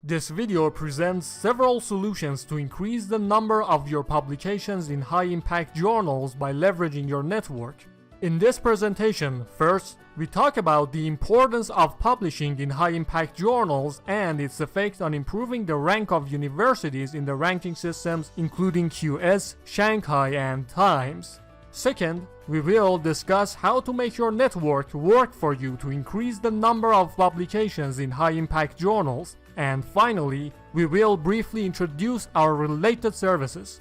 This video presents several solutions to increase the number of your publications in high-impact journals by leveraging your network. In this presentation, first, we talk about the importance of publishing in high-impact journals and its effect on improving the rank of universities in the ranking systems including QS, Shanghai, and Times. Second, we will discuss how to make your network work for you to increase the number of publications in high-impact journals. And finally, we will briefly introduce our related services.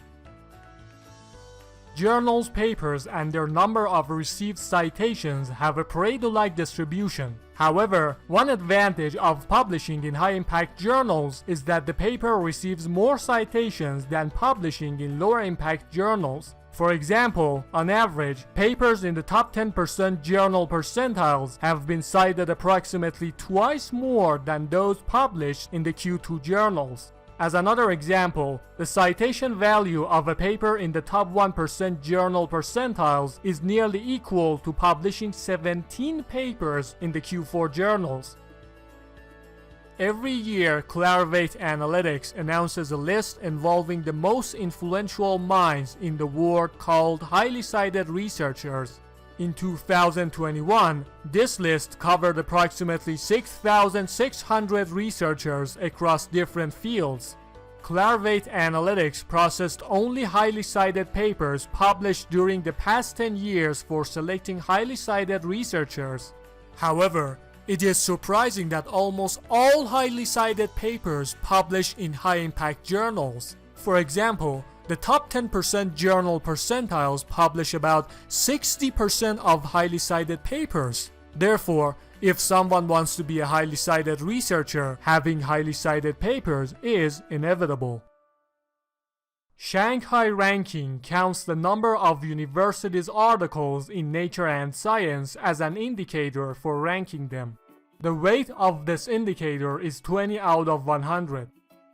Journals, papers, and their number of received citations have a Pareto-like distribution. However, one advantage of publishing in high-impact journals is that the paper receives more citations than publishing in lower-impact journals. For example, on average, papers in the top 10% journal percentiles have been cited approximately twice more than those published in the Q2 journals. As another example, the citation value of a paper in the top 1% journal percentiles is nearly equal to publishing 17 papers in the Q4 journals. Every year, Clarivate Analytics announces a list involving the most influential minds in the world called highly cited researchers. In 2021, this list covered approximately 6,600 researchers across different fields. Clarivate Analytics processed only highly cited papers published during the past 10 years for selecting highly cited researchers. However, it is surprising that almost all highly cited papers published in high-impact journals. For example, the top 10% journal percentiles publish about 60% of highly cited papers. Therefore, if someone wants to be a highly cited researcher, having highly cited papers is inevitable. Shanghai ranking counts the number of universities' articles in Nature and Science as an indicator for ranking them. The weight of this indicator is 20 out of 100.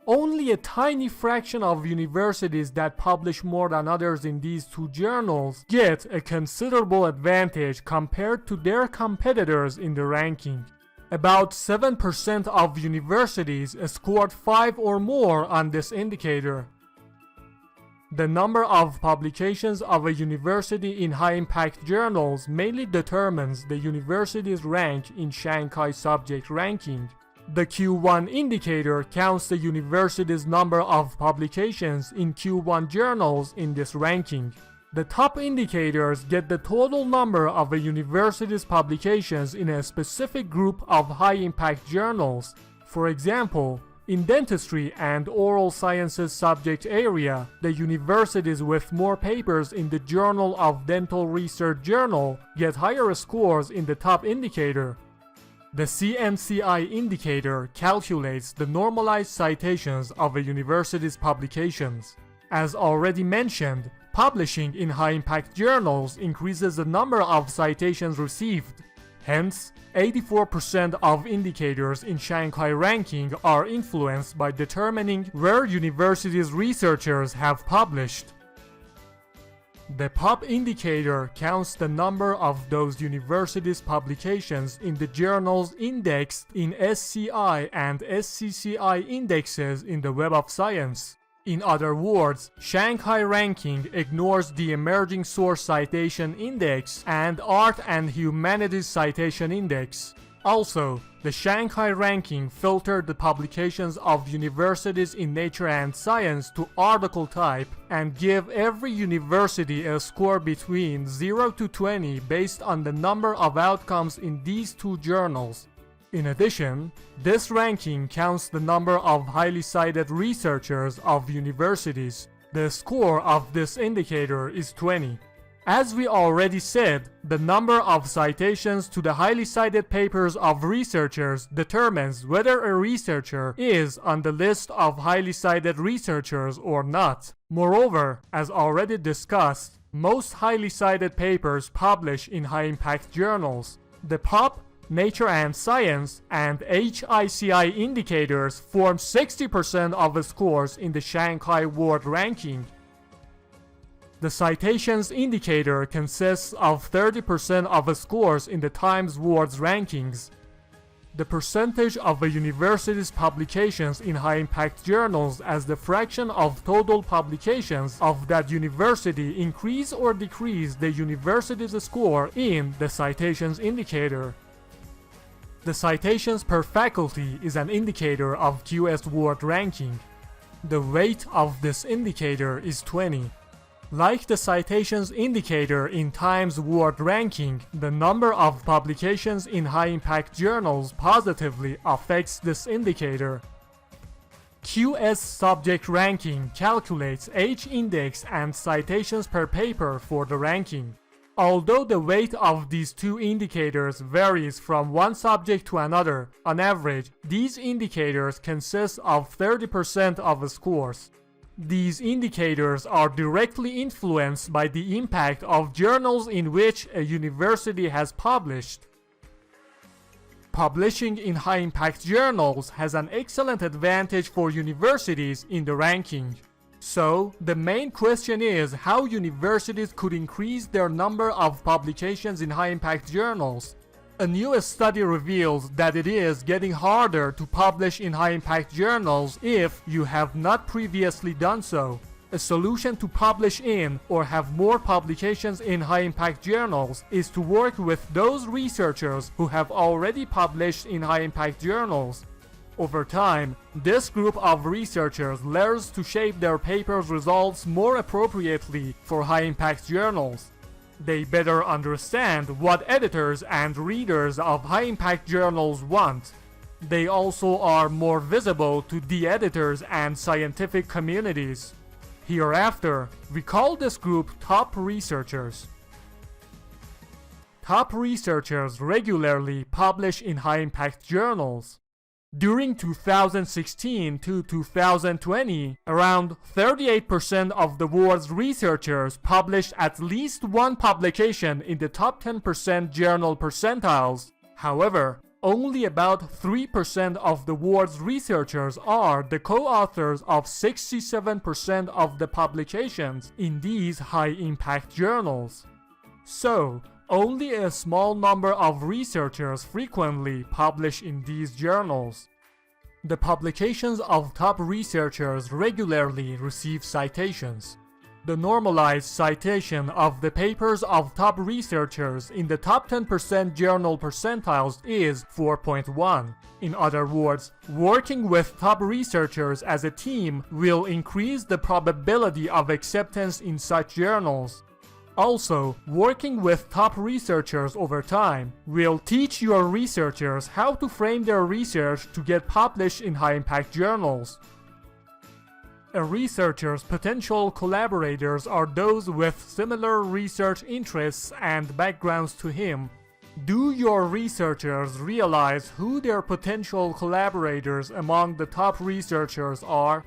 Only a tiny fraction of universities that publish more than others in these two journals get a considerable advantage compared to their competitors in the ranking. About 7% of universities scored 5 or more on this indicator. The number of publications of a university in high-impact journals mainly determines the university's rank in Shanghai subject ranking. The Q1 indicator counts the university's number of publications in Q1 journals in this ranking. The top indicators get the total number of a university's publications in a specific group of high-impact journals. For example, in dentistry and oral sciences subject area, the universities with more papers in the Journal of Dental Research Journal get higher scores in the top indicator. The CNCI indicator calculates the normalized citations of a university's publications. As already mentioned, publishing in high-impact journals increases the number of citations received. Hence, 84% of indicators in Shanghai ranking are influenced by determining where universities' researchers have published. The POP indicator counts the number of those universities' publications in the journals indexed in SCI and SCCI indexes in the Web of Science. In other words, Shanghai ranking ignores the Emerging Source Citation Index and Art and Humanities Citation Index. Also, the Shanghai ranking filtered the publications of universities in Nature and Science to article type and give every university a score between 0 to 20 based on the number of outcomes in these two journals. In addition, this ranking counts the number of highly cited researchers of universities. The score of this indicator is 20. As we already said, the number of citations to the highly cited papers of researchers determines whether a researcher is on the list of highly cited researchers or not. Moreover, as already discussed, most highly cited papers publish in high-impact journals. The POP, Nature and Science, and HICI indicators form 60% of the scores in the Shanghai World Ranking. The citations indicator consists of 30% of the scores in the Times World's rankings. The percentage of a university's publications in high-impact journals as the fraction of total publications of that university increase or decrease the university's score in the citations indicator. The citations per faculty is an indicator of QS word ranking. The weight of this indicator is 20. Like the citations indicator in Times Word Ranking, the number of publications in high-impact journals positively affects this indicator. QS subject ranking calculates H-index and citations per paper for the ranking. Although the weight of these two indicators varies from one subject to another, on average, these indicators consist of 30% of the scores. These indicators are directly influenced by the impact of journals in which a university has published. Publishing in high-impact journals has an excellent advantage for universities in the ranking. So, the main question is how universities could increase their number of publications in high-impact journals. A new study reveals that it is getting harder to publish in high-impact journals if you have not previously done so. A solution to publish in or have more publications in high-impact journals is to work with those researchers who have already published in high-impact journals. Over time, this group of researchers learns to shape their paper's results more appropriately for high-impact journals. They better understand what editors and readers of high-impact journals want. They also are more visible to the editors and scientific communities. Hereafter, we call this group top researchers. Top researchers regularly publish in high-impact journals. During 2016 to 2020, around 38% of the world's researchers published at least one publication in the top 10% journal percentiles. However, only about 3% of the world's researchers are the co-authors of 67% of the publications in these high-impact journals. So, only a small number of researchers frequently publish in these journals. The publications of top researchers regularly receive citations. The normalized citation of the papers of top researchers in the top 10% journal percentiles is 4.1. In other words, working with top researchers as a team will increase the probability of acceptance in such journals. Also, working with top researchers over time will teach your researchers how to frame their research to get published in high-impact journals. A researcher's potential collaborators are those with similar research interests and backgrounds to him. Do your researchers realize who their potential collaborators among the top researchers are?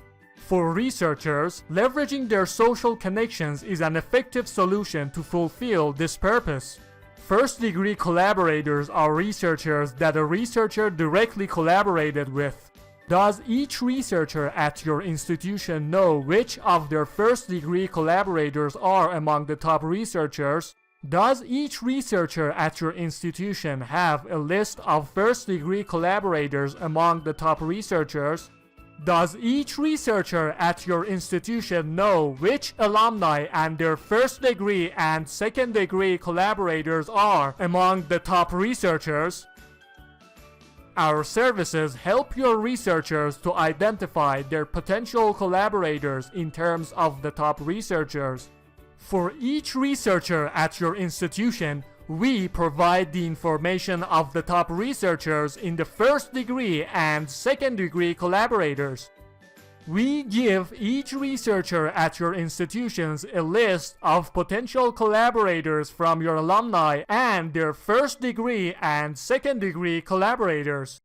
For researchers, leveraging their social connections is an effective solution to fulfill this purpose. First-degree collaborators are researchers that a researcher directly collaborated with. Does each researcher at your institution know which of their first-degree collaborators are among the top researchers? Does each researcher at your institution have a list of first-degree collaborators among the top researchers? Does each researcher at your institution know which alumni and their first-degree and second-degree collaborators are among the top researchers? Our services help your researchers to identify their potential collaborators in terms of the top researchers. For each researcher at your institution, we provide the information of the top researchers in the first-degree and second-degree collaborators. We give each researcher at your institutions a list of potential collaborators from your alumni and their first-degree and second-degree collaborators.